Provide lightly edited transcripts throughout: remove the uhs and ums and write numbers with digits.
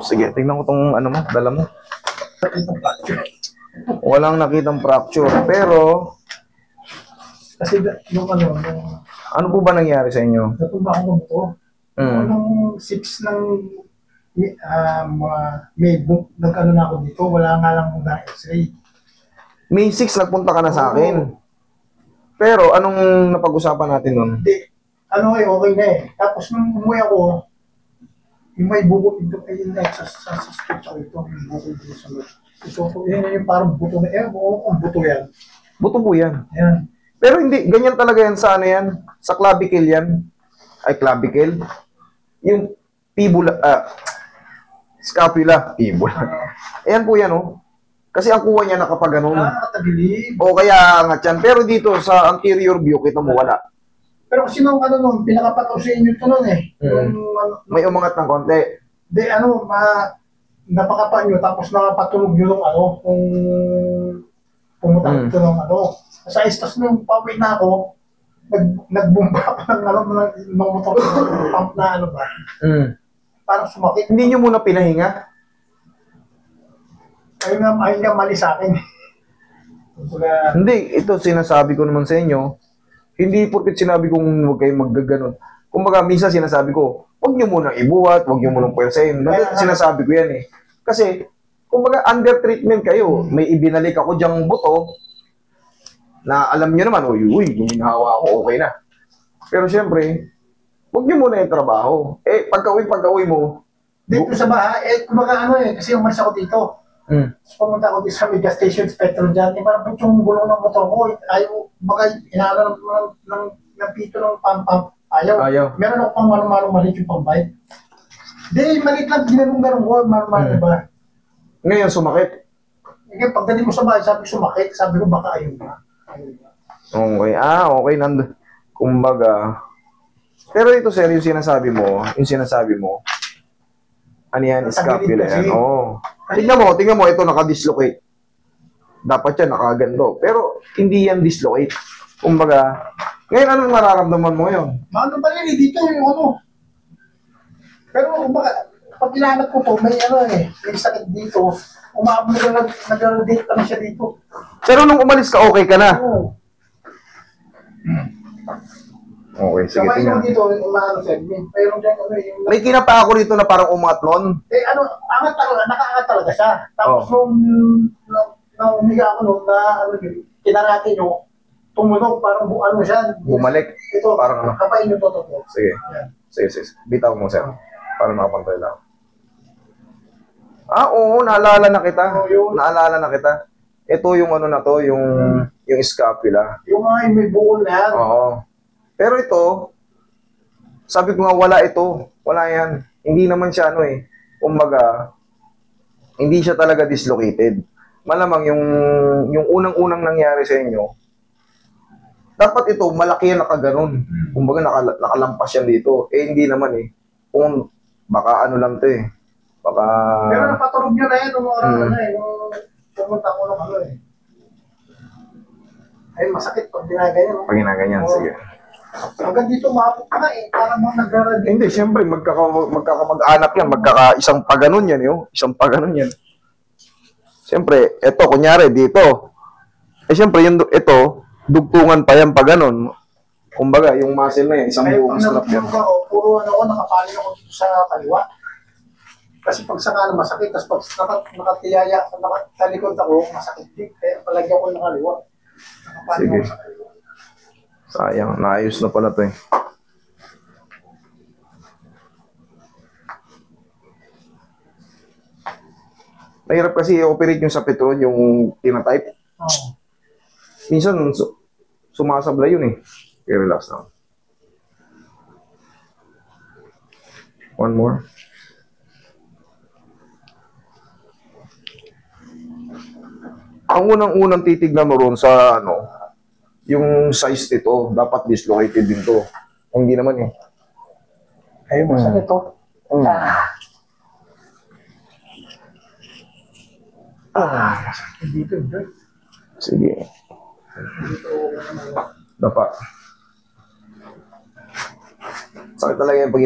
Sige, tingnan ko tong ano mo, dala mo. Walang nakitang fracture, pero Kasi yung ano po ba nangyari sa inyo? natumba ako ng buto. Nung 6 ng May, nag-ano na ako dito, wala nga lang muna x-ray. May 6 nagpunta ka na sa akin. Pero anong napag-usapan natin nun? Hindi, okay na eh. Tapos nung umuwi ako, yung may bukod dito, ayun na, sa street ako ito, yung bukod dito sa loob. Ito, yun yung parang buto na, ang buto yan. Buto po yan. Yan. Pero hindi, ganyan talaga yan sa ano yan? Sa clavicle yan. Ay, clavicle. Yung fibula, scapula. Fibula. Ayan po yan, oh. Kasi ang kuha niya nakapag ganun. Nakatagilid. O kaya angat yan. Pero dito sa anterior view, kita mo wala. Pero kasi nung nun, pinakapataw sa inyo ito nun eh. May umangat ng konti. Di napakapa nyo, tapos nakapatulog nyo nung kung pumunta ito nung Sa istas nung pauwi na ako, nagbumba ako ng motor, pump na ba? Parang sumakit. Hindi nyo muna pinahinga? Ayun nga mali sa akin. Hindi, ito sinasabi ko naman sa inyo. Hindi porket sinabi kong huwag kayong maggaganon. Kumbaga, minsan sinasabi ko, huwag nyo munang ibuhat, huwag nyo munang pwersahin. Sinasabi ko yan eh. Kasi, kumbaga, under treatment kayo. May ibinalik ako dyang buto na alam nyo naman, uy, guminawa ako, okay na. Pero syempre, huwag nyo muna yung trabaho. Eh, pagka-uwi mo, dito sa bahay, kumbaga kasi umalis ako dito. So, pumunta ako dito sa mega station Spectrum dyan. Parang yung gulong ng motor ko, baka inaala ng pito ng pump. Ayaw. Meron ako pang manong malit yung pang-bike. Di, malit lang, ginanong-ganong ko, manong diba? Ngayon, sumakit. Ngayon, pagdating mo sa bahay, sabi sumakit, sabi ko baka ayun na. Okay, okay, kumbaga, pero ito sir, yung sinasabi mo, ano yan, scapula yan, Tingnan mo, ito naka-dislocate. Dapat yan, nakaganto. Pero, hindi yan dislocate. Kumbaga, ngayon, anong nararamdaman mo ngayon? Ano ba rin, dito yung Pero, pag inaanap ko to, may may sakit dito. Umabot na nag-relate ka na siya dito. Pero nung umalis ka, okay ka na? Oo. Okay, sige, tingnan. Dito, mayroon dyan May kinapa ako dito na parang umatlon. Angat talaga, nakaangat talaga siya. Tapos nung umiga ako nung kinarate nyo, tumunog, parang siya. Bumalik. Ito, parang kapain nyo to. Sige. Sige. Bitaw mo, sir. Para makapantay lang. Oo, naalala na kita. Ito yung na to, yung scapula. Yung may bukol na yan. Oo. Pero ito, sabi ko nga wala ito. Wala yan. Hindi naman siya kumbaga, hindi siya talaga dislocated. Malamang yung unang-unang nangyari sa inyo, dapat ito, malaki yan nakaganon. Kumbaga, nakalampas yan dito. Hindi naman Kung baka lang to Baka... Pero napatulog nyo na yan nung nung pumunta ko nung Ay, masakit pag ginaganyan. Pag ginaganyan, sige. Hanggang dito maapok ka parang mga nagra-radio. Hindi, siyempre, magkakamag-anak yan, isang paganon yan, isang paganon yan. Siyempre, ito, kunyari, dito. Siyempre, ito, dugtungan pa yan paganon. Kumbaga, yung muscle na yan, isang buong strap yan. Puro nakapalin ako dito sa kaliwa. Kasi pag sakala masakit, tapos pag nakatiyaya, nakatalikod ako, masakit din. Kaya palagyan ko ng kaliwa. Nakapalin ako sa kaliwa. Sayang, naayos na pala to Mahirap kasi i-operate yung sa Petron, yung tinatype. Minsan, sumasablay yun Okay, relax na. One more. Ang unang-unang titignan mo ron sa yung size nito, dapat dislocated din to. Hindi naman Ayun mo sa ito. Dito. Sige. Dapat. Sakit talaga yung pag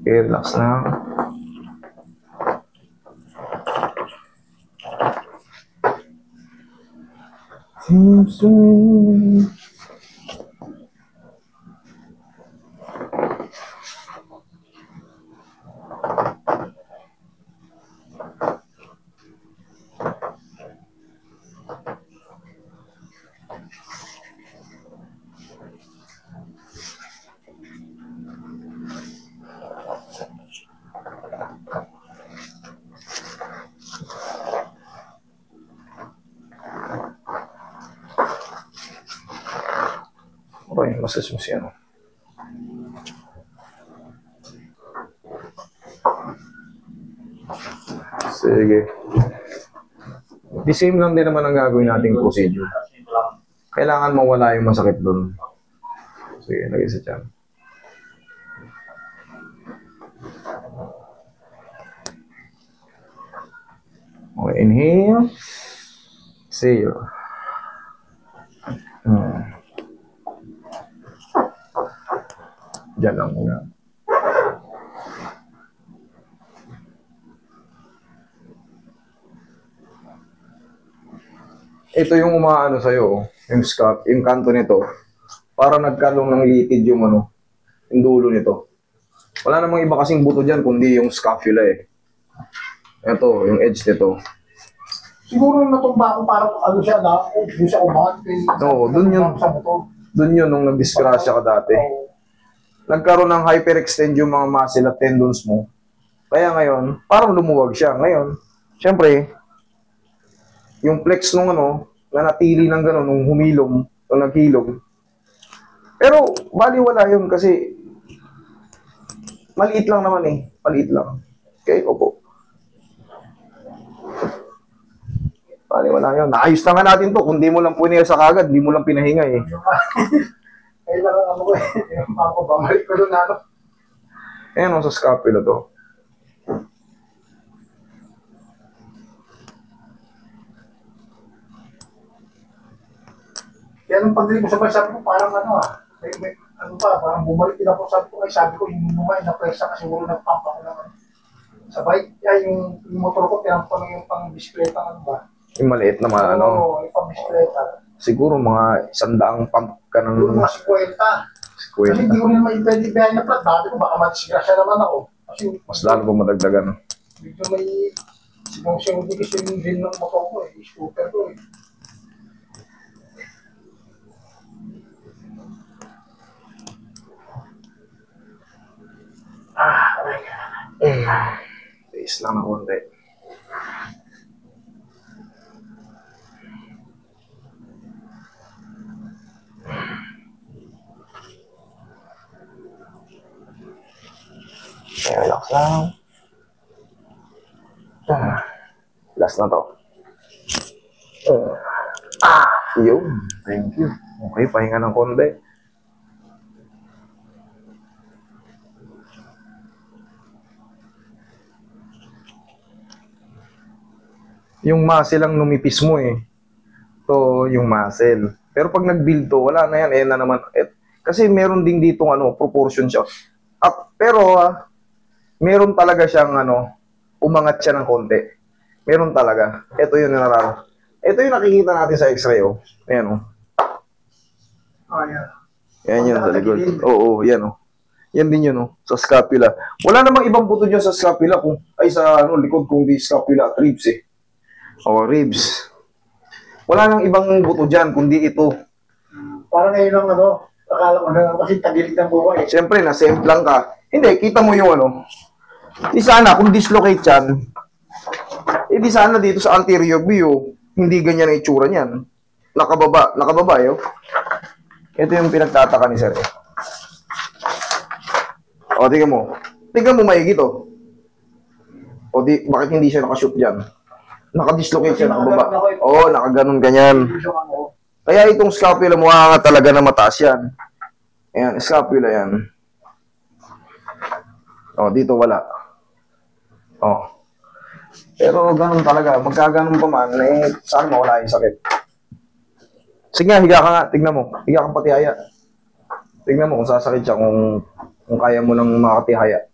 Okay, relax lang. Seems to me. Okay, massage mo siya. Sige. The same lang din naman ang gagawin nating procedure. Kailangan mawala yung masakit doon. Sige, lagay sa tiyan. Okay, inhale. Exhale. Diyan lang muna. Ito yung umaano sa'yo, yung scalp, yung kanto nito. Para nagkalong ng litid yung ano, yung dulo nito. Wala namang iba kasing buto dyan, kundi yung scapula eh. Ito, yung edge nito. Siguro natumba ako parang ano siya na, doon siya umahan. Oo, dun yun. Dun yun nung nagdisgrasya ka dati. Nagkaroon ng hyperextend yung mga muscle at tendons mo. Kaya ngayon, parang lumuwag siya. Ngayon, syempre, yung flex nung ano, nanatili ng gano'n, nung humilom, nung naghilom. Pero, baliwala yun kasi, maliit lang naman eh. Maliit lang. Okay, opo. Baliwala yun. Naayos na nga natin to. Kung di mo lang punira sa kagad, di mo lang pinahinga eh. Kailangan ano ko eh. Ako ba? Malik ko doon na ano. Ayan o, sa scapula to. Kaya nung pagdating ko sa bahay, sabi ko parang ano ano pa, parang bumalik din ako, sabi ko yung lumay na presa kasi wala nagpampa ko naman. Sa bike, yung motor ko, pinampa lang yung pang-bisikleta, ano ba? Yung maliit na mga ano. Oo, yung pang-bisikleta. Siguro mga 100 pump ka ng... Yung mga 50. Kasi hindi ko rin maipwede biyahe na plat, dati ko baka matisgrasya naman ako. Kasi mas lalo po madagdagan. medyo may sinong-sinong kasi yung din ng motor ko eh, scooter ko eh. Taste lang ng konti. Okay, relax lang. Last na to. Yun. Thank you. Okay, pahinga ng konti. Yung muscle lang numipis mo eh. To yung muscle. Pero pag nag-build to, wala na yan. Eh na naman. Kasi meron din ditong ano, proportion siya. Pero meron talaga siyang ano, umangat siya ng konti. Meron talaga. Ito yung nararo. Ito yung nakikita natin sa x-ray oh. Ayan oh. Yan. Yan yun sa likod. Oo, yan oh. Yan din yun oh, sa scapula. Wala namang ibang buto dyan sa scapula kung ay sa ano, likod kung di scapula at ribs eh. O, ribs. Wala nang ibang buto dyan, kundi ito. Parang ngayon lang ano, akala ko na kasi tagilid ng buhay. Siyempre, na-same lang ka. Hindi, kita mo yung ano. Di sana, kung dislocate yan, di sana dito sa anterior view, hindi ganyan ang itsura niyan. Nakababa yun. Ito yung pinagtataka ni Sir. O, tingnan mo. Tingnan mo maigit, oh. O, bakit hindi siya nakashoot dyan? Nakadislocate siya, nakababa. Oo, nakaganon ganyan. Kaya itong scapula mo nga talaga na mataas yan. Ayan, scapula yan. O, dito wala. O. Pero ganun talaga. Magkaganon pa man, eh, saan mawala yung sakit? Sige nga, higa ka nga. Tignan mo. Higa ka patihaya. Tignan mo kung sasakit siya, kung kaya mo nang makatihaya.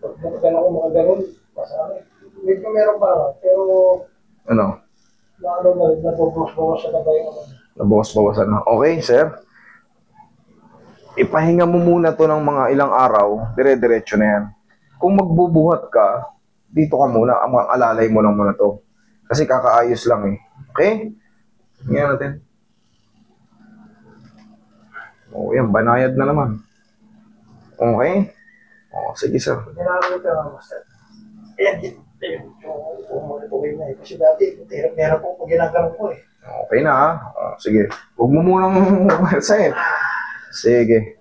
Pag ganun ko mga ganun, masama. Medyo meron pa naman, pero Ano? naano na rin, nabubukas-bukas na ba yung ano. Nabawas-bawasan na. Okay, sir. Ipahinga mo muna to ng mga ilang araw, dire-diretso na yan. Kung magbubuhat ka, dito ka muna, alalay mo lang muna to. Kasi kakaayos lang eh. Okay? Tingnan natin. O yan, banayad na naman. Okay? O, sige sir. Ginagawa ito ang master. Ayan, yung umuwi na eh. Kasi dati, hirap po pag ginagawa ko eh. Okay na ha. O, sige. Huwag mo munang sa Sige.